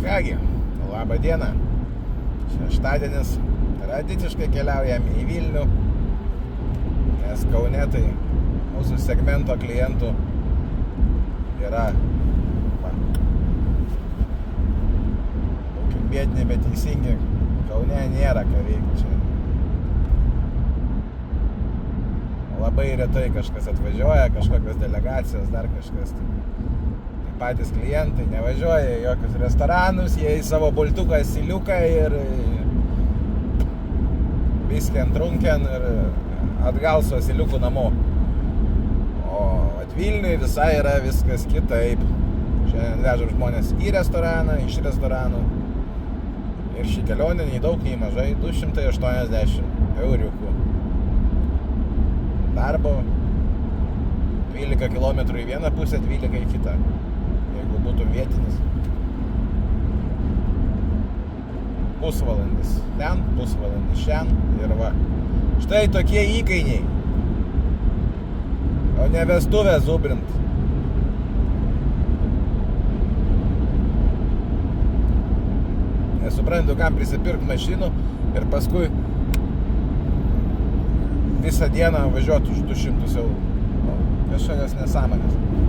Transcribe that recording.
Kągi, labą dieną. Šeštadienis, tradiciškai keliaujam į Vilnių, nes Kaune tai mūsų segmento klientų yra biedni, bet teisingi. Kaune nėra ką veikti čia. Labai retai kažkas atvažiuoja, kažkokios delegacijos, dar kažkas. Tai patys klientai nevažiuoja į jokius restoranus, jie į savo bultuką siliuką ir visken trunken ir atgal su asiliuku namo. O Vilniui visai yra viskas kitaip. Šiandien vežam žmonės į restoraną, iš restoranų. Ir ši kelionė nei daug, nei mažai 280 euriukų. Darbo 12 km į vieną pusę, 12 į kitą. Jeigu būtų vietinis. Pusvalandis ten, pusvalandis šian ir va. Štai tokie įkainiai. O ne vestuvę zubrint. Nesuprantu, kam prisipirkt mašinų ir paskui visą dieną važiuoti už 200 eurų. Kažkokios nesąmonės.